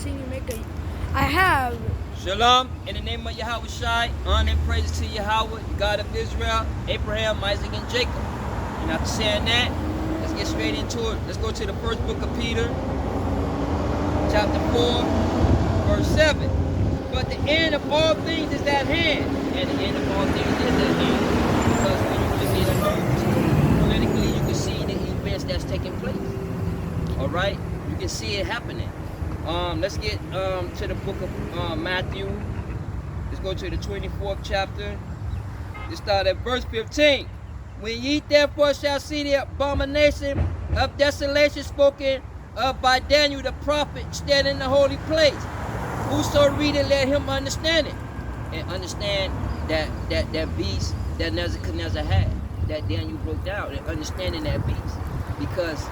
seen you make a... I have. Shalom, in the name of YHWH, honor and praises to Yahweh, the God of Israel, Abraham, Isaac, and Jacob. And after saying that, let's get straight into it. Let's go to the first book of Peter, chapter 4, verse 7. But the end of all things is at hand. And the end of all things is at hand. Because when you look at the news, politically, you can see the events that's taking place. All right? You can see it happening. Let's get to the book of Matthew. Let's go to the 24th chapter. Let's start at verse 15. When ye therefore shall see the abomination of desolation spoken of by Daniel the prophet stand in the holy place, whoso readeth, let him understand it. And understand that beast that Nebuchadnezzar had, that Daniel broke down, and understanding that beast. Because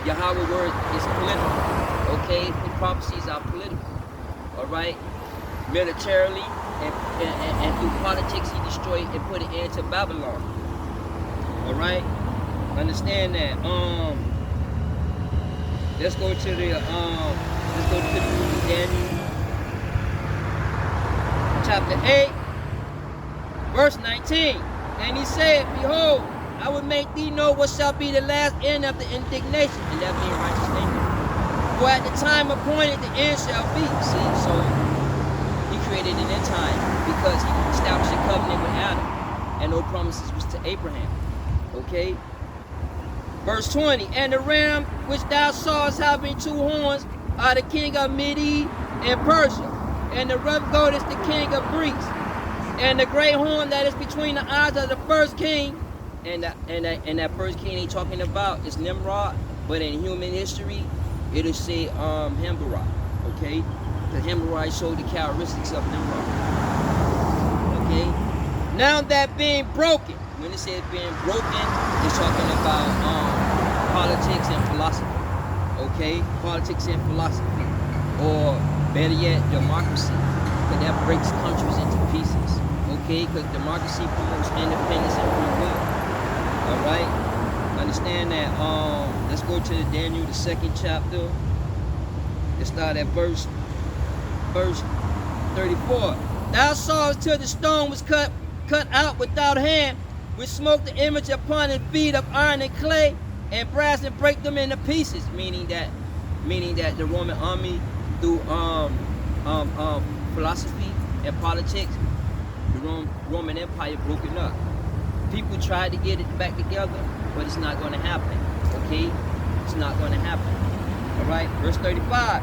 Yahweh's word is political. Okay, the prophecies are political. Alright? Militarily and through politics he destroyed and put it into Babylon. Alright? Understand that. Let's go to the book of Daniel. Chapter 8, verse 19. And he said, behold, I will make thee know what shall be the last end of the indignation. And that means righteous anger. For at the time appointed, the end shall be. See, so he created an end time because he established a covenant with Adam. And no promises was to Abraham. Okay? Verse 20. And the ram which thou sawest having two horns are the king of Mede and Persia. And the rough goat is the king of Greece. And the great horn that is between the eyes of the first king. And that first king he's talking about is Nimrod. But in human history, it'll say Hamburg. Okay? Because Hamburg showed the characteristics of Nimrod. Okay? Now that being broken, when it says being broken, it's talking about politics and philosophy. Okay? Politics and philosophy. Or better yet, democracy. Because that breaks countries into pieces. Okay? Because democracy promotes independence and free will. Alright? Understand that. Let's go to Daniel, the 2nd chapter. Let's start at verse 34. Thou sawest till the stone was cut out without hand, which smote the image upon his feet of iron and clay, and brass, and break them into pieces. Meaning that the Roman army, through philosophy and politics, the Roman Empire broken up. People tried to get it back together, but it's not going to happen. Okay? It's not going to happen. Alright? Verse 35.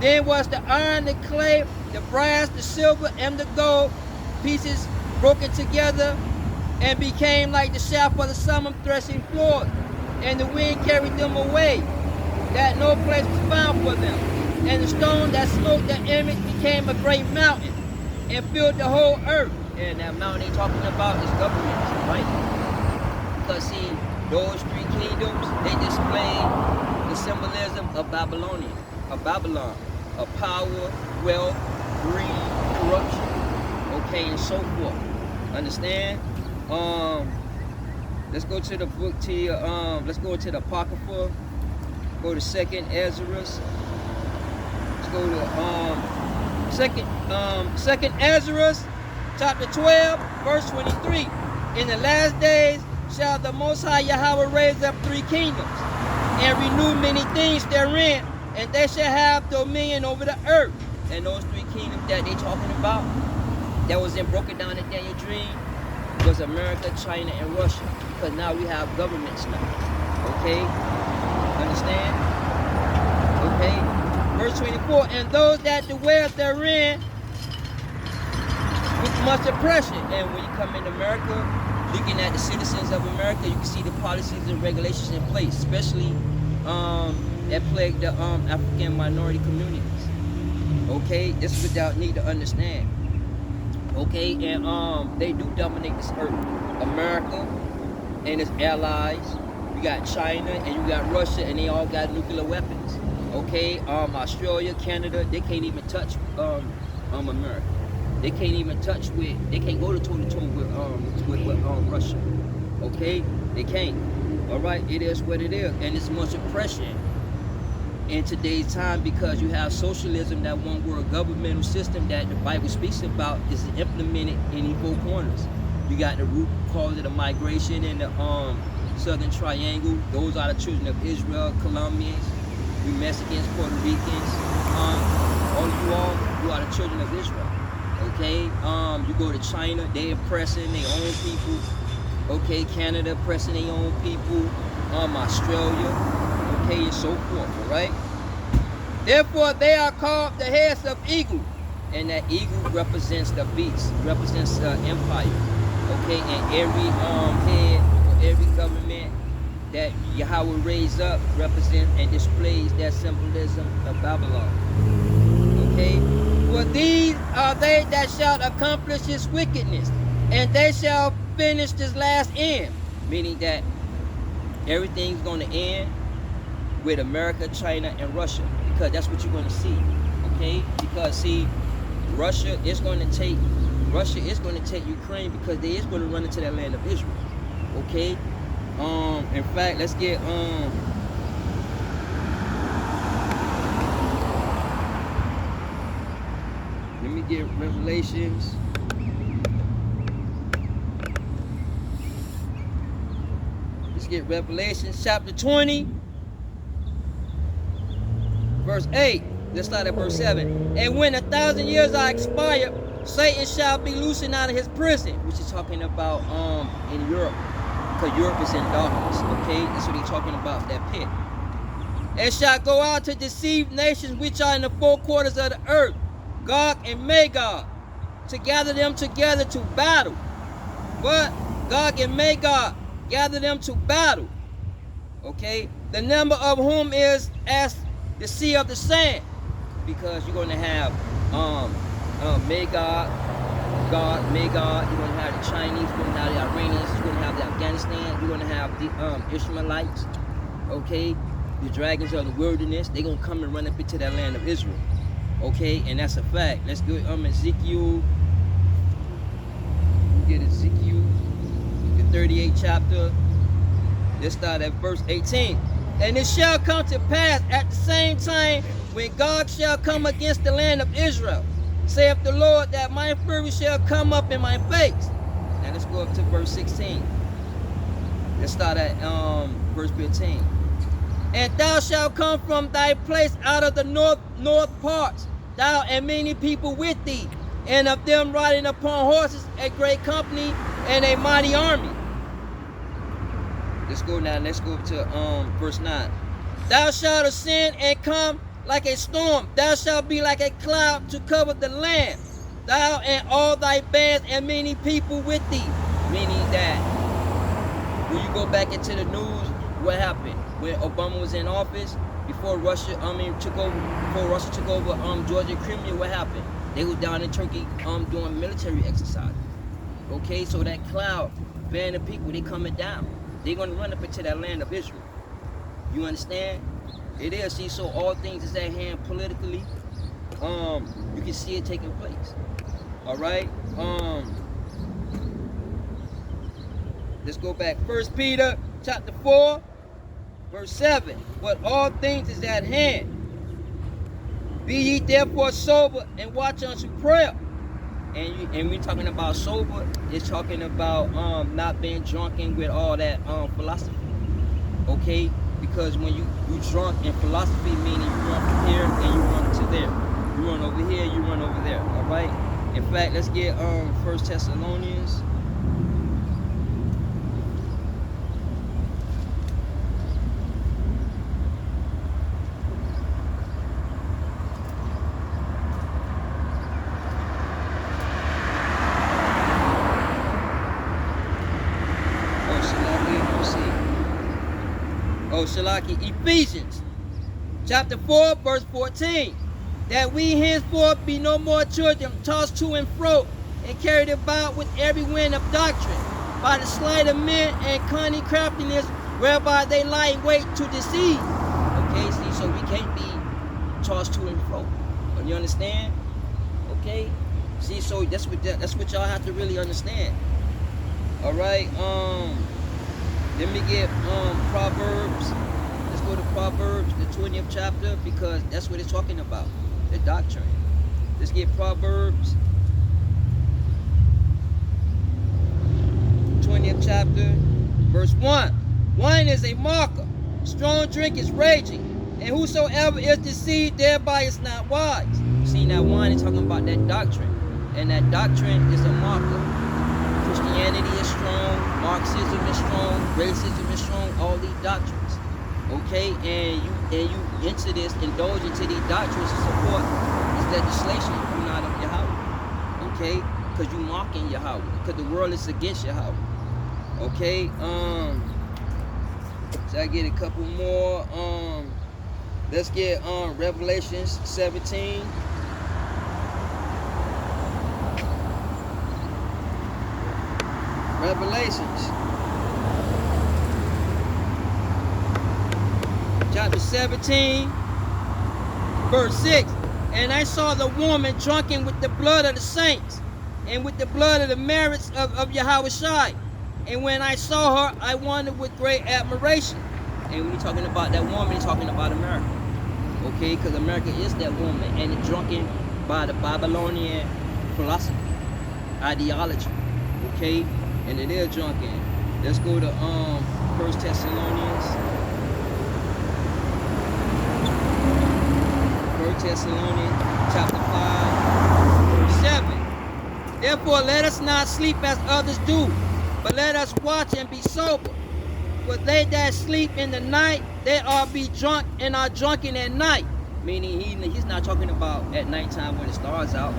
Then was the iron, the clay, the brass, the silver, and the gold pieces broken together, and became like the shaft of the summer threshing floors. And the wind carried them away, that no place was found for them. And the stone that smote the image became a great mountain, and filled the whole earth. And that mountain they're talking about is governments, right? Because see, those three kingdoms, they display the symbolism of Babylon, of power, wealth, greed, corruption, okay, and so forth. Understand? Let's go to the book let's go to the Apocrypha. Go to 2nd Ezra. Let's go to 2nd Ezra. Chapter 12, verse 23. In the last days shall the Most High Yahweh raise up three kingdoms, and renew many things therein, and they shall have dominion over the earth. And those three kingdoms that they talking about, that was broken down in Daniel's dream, was America, China, and Russia. Because now we have governments now. Okay? Understand? Okay? Verse 24. And those that dwell therein with much oppression. And when you come in America, looking at the citizens of America, you can see the policies and regulations in place, especially that plague the African minority communities. Okay, this is without need to understand. Okay, and they do dominate this earth. America and its allies. You got China and you got Russia, and they all got nuclear weapons. Okay, Australia, Canada, they can't even touch America. They can't even touch with, they can't go to toe-to-toe with Russia. Okay? They can't. Alright, it is what it is. And it's much oppression in today's time, because you have socialism, that one world governmental system that the Bible speaks about is implemented in four corners. You got the root cause of the migration in the Southern Triangle. Those are the children of Israel, Colombians, we Mexicans, Puerto Ricans, all of you are the children of Israel. Okay, you go to China, they oppressing their own people. Okay, Canada oppressing their own people. Australia, okay, and so forth. All right. Therefore, they are called the heads of eagle, and that eagle represents the beast, represents the empire. Okay, and every head or every government that Yahweh raised up represents and displays that symbolism of Babylon. Okay, for these are they that shall accomplish his wickedness, and they shall finish this last end, meaning that everything's going to end with America, China, and Russia, because that's what you're going to see. Okay, because see, Russia is going to take Ukraine, because they is going to run into that land of Israel. Okay, in fact, let's get let me get Revelations. Let's get Revelations chapter 20, verse 8. Let's start at verse 7. And when 1,000 years are expired, Satan shall be loosened out of his prison, which is talking about in Europe, because Europe is in darkness. Okay, that's what he's talking about, that pit. And shall go out to deceive nations which are in the four quarters of the earth, Gog and Magog, to gather them together to battle. But Gog and Magog, gather them to battle. Okay, the number of whom is as the sea of the sand, because you're going to have Magog, you're going to have the Chinese, you're going to have the Iranians, you're going to have the Afghanistan, you're going to have the Ishmaelites. Okay, the dragons of the wilderness, they're going to come and run up into that land of Israel. Okay, and that's a fact. Let's go Ezekiel. Get Ezekiel, the 38th chapter. Let's start at verse 18. And it shall come to pass at the same time, when God shall come against the land of Israel, saith the Lord, that my fury shall come up in my face. Now let's go up to verse 16. Let's start at verse 15. And thou shalt come from thy place out of the north parts, thou and many people with thee, and of them riding upon horses, a great company and a mighty army. Let's go now. Let's go up to verse 9. Thou shalt ascend and come like a storm. Thou shalt be like a cloud to cover the land. Thou and all thy bands and many people with thee. Meaning that when you go back into the news, what happened when Obama was in office? Before Russia took over Georgia and Crimea, what happened? They were down in Turkey doing military exercise. Okay, so that cloud band of people, they coming down. They're going to run up into that land of Israel. You understand? It is. See, so all things is at hand politically. You can see it taking place. All right. Let's go back. 1 Peter chapter 4, verse 7. But all things is at hand. Be ye therefore sober and watch unto prayer. And we talking about sober, it's talking about not being drunken with all that philosophy. Okay? Because when you drunk in philosophy, meaning you run from here and you run to there. You run over here, you run over there. Alright? In fact, let's get 1 Thessalonians. Ephesians chapter 4, verse 14. That we henceforth be no more children, tossed to and fro, and carried about with every wind of doctrine, by the sleight of men and cunning craftiness, whereby they lie in wait to deceive. Okay, see, so we can't be tossed to and fro. You understand? Okay? See, so that's what y'all have to really understand. Alright, let me get Proverbs. Let's go to Proverbs, the 20th chapter, because that's what it's talking about, the doctrine. Let's get Proverbs, 20th chapter, verse 1. Wine is a marker, strong drink is raging, and whosoever is deceived thereby is not wise. See, that wine is talking about that doctrine, and that doctrine is a marker. Christianity is strong, Marxism is strong, racism is strong, all these doctrines. Okay, and you into this, indulge into these doctrines to support this legislation. You're not of Yahweh. Okay, because you mocking Yahweh, because the world is against Yahweh. Okay, so I get a couple more. Let's get Revelations 17. Revelations chapter 17, verse 6. And I saw the woman drunken with the blood of the saints and with the blood of the merits of YHWH. And when I saw her, I wondered with great admiration. And when you're talking about that woman, you're talking about America. Okay, because America is that woman, and it's drunken by the Babylonian philosophy, ideology. Okay, and it is drunken. Let's go to 1 Thessalonians. 1 Thessalonians chapter 5, verse 7. Therefore let us not sleep as others do, but let us watch and be sober. For they that sleep in the night, they are be drunk and are drunken at night. Meaning he's not talking about at nighttime when the stars out.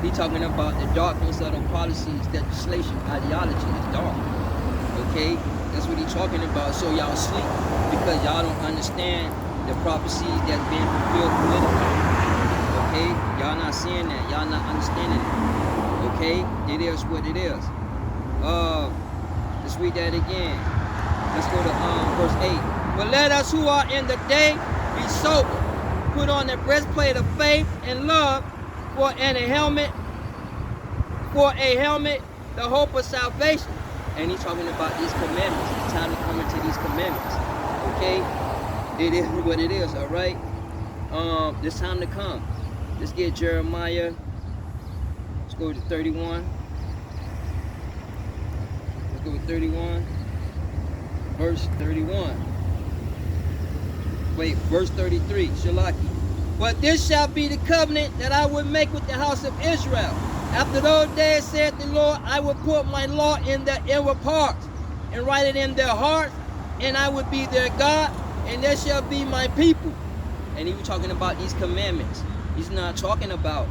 He's talking about the darkness of the policies, legislation, ideology is dark. Okay? That's what he's talking about. So y'all sleep because y'all don't understand the prophecies that's being fulfilled politically. Okay? Y'all not seeing that. Y'all not understanding it. Okay? It is what it is. Let's read that again. Let's go to verse 8. But let us who are in the day be sober. Put on the breastplate of faith and love, for a helmet, the hope of salvation. And he's talking about these commandments. It's time to come into these commandments. Okay? It is what it is, all right? It's time to come. Let's get Jeremiah. Let's go to 31. Let's go to 31. Verse 31. Wait, verse 33. Shalaki. But this shall be the covenant that I will make with the house of Israel. After those days, saith the Lord, I will put my law in their inward parts, and write it in their hearts, and I will be their God, and they shall be my people. And he was talking about these commandments. He's not talking about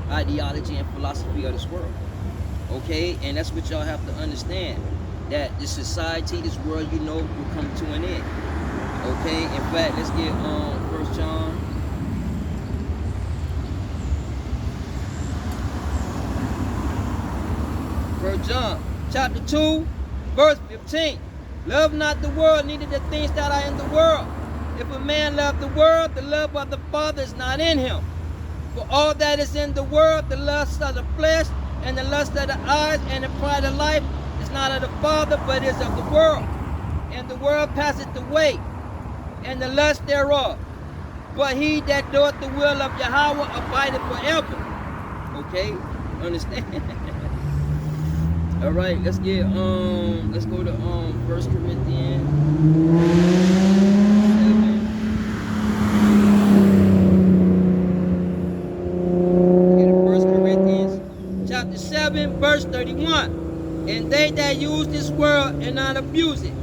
ideology and philosophy of this world. Okay? And that's what y'all have to understand. That this society, this world, you know, will come to an end. Okay? In fact, let's get 1 John. 1 John chapter 2, verse 15. Love not the world, neither the things that are in the world. If a man love the world, the love of the Father is not in him. For all that is in the world, the lust of the flesh, and the lust of the eyes, and the pride of life, is not of the Father, but is of the world. And the world passeth away, and the lust thereof. But he that doeth the will of Yahweh abideth forever. Okay? Understand? All right, let's get let's go to 1 Corinthians 7. Get 1 Corinthians chapter 7, verse 31. And they that use this world and not abuse it,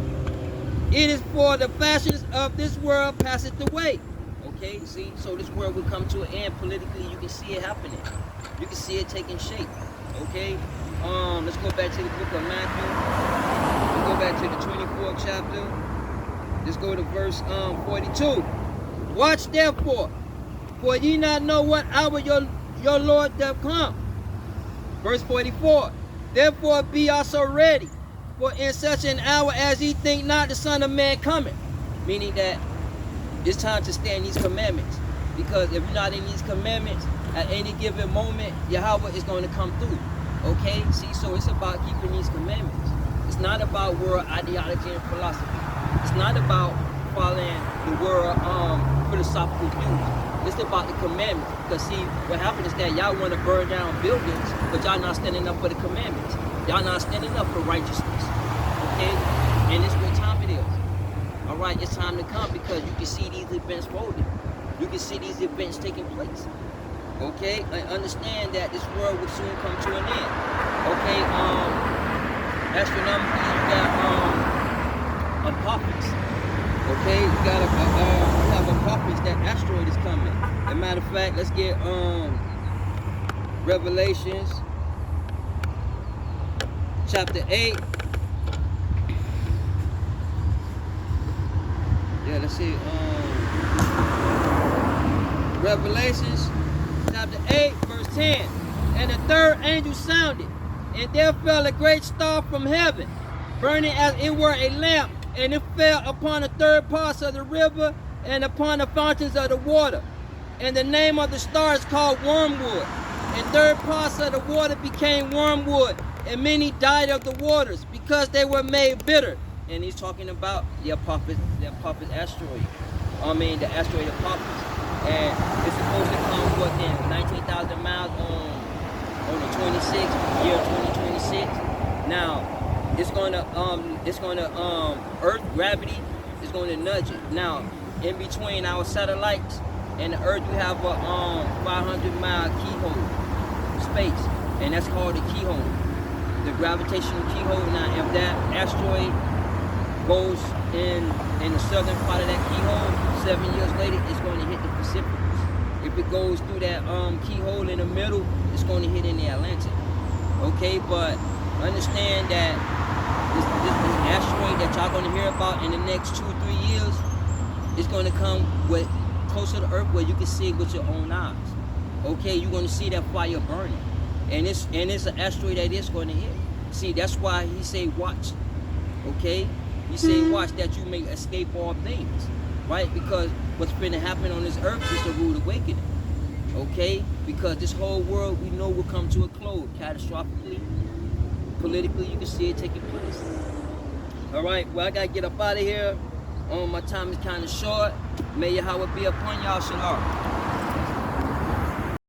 it is for the fashions of this world passeth away. Okay, see, so this world will come to an end politically. You can see it happening. You can see it taking shape. Okay. Let's go back to the book of Matthew. Let's go back to the 24th chapter. Let's go to verse 42. Watch therefore, for ye not know what hour your Lord doth come. Verse 44. Therefore be also ready, for in such an hour as ye think not the Son of Man cometh. Meaning that it's time to stand these commandments. Because if you're not in these commandments, at any given moment, Yahweh is going to come through. Okay? See, so it's about keeping these commandments. It's not about world ideology and philosophy. It's not about following the world philosophical views. It's about the commandments. Because see, what happened is that y'all want to burn down buildings, but y'all not standing up for the commandments. Y'all not standing up for righteousness. Okay? And it's what time it is. Alright, it's time to come because you can see these events folding. You can see these events taking place. Okay? And understand that this world will soon come to an end. Okay, astronomically you got apocalypse. Okay, you got you have apocalypse, that asteroid is coming. As a matter of fact, let's get Revelations chapter 8. Yeah, let's see. Revelations chapter 8, verse 10. And the third angel sounded, and there fell a great star from heaven, burning as it were a lamp, and it fell upon the third parts of the river and upon the fountains of the water. And the name of the star is called Wormwood. And third parts of the water became wormwood, and many died of the waters because they were made bitter. And he's talking about the apocalypse asteroid. The asteroid apocalypse. And it's supposed to come within 19,000 miles on the 26th, year 2026. Now, it's gonna Earth gravity is gonna nudge it. Now, in between our satellites and the Earth, you have a 500-mile keyhole space, and that's called the keyhole, the gravitational keyhole. Now, if that asteroid goes in the southern part of that keyhole, 7 years later, it's going to hit the Pacific. If it goes through that keyhole in the middle, it's going to hit in the Atlantic. Okay, but understand that this asteroid that y'all going to hear about in the next 2-3 years is going to come with closer to Earth where you can see it with your own eyes. Okay, you're going to see that fire burning, and it's an asteroid that is going to hit. See, that's why he say watch. Okay, he say watch that you may escape all things, right? Because what's going to happen on this Earth is the rude awakening. Okay, because this whole world we know will come to a close catastrophically. Politically, you can see it taking place. All right, well, I gotta get up out of here. My time is kind of short. May Yahweh be upon y'all. Shalom.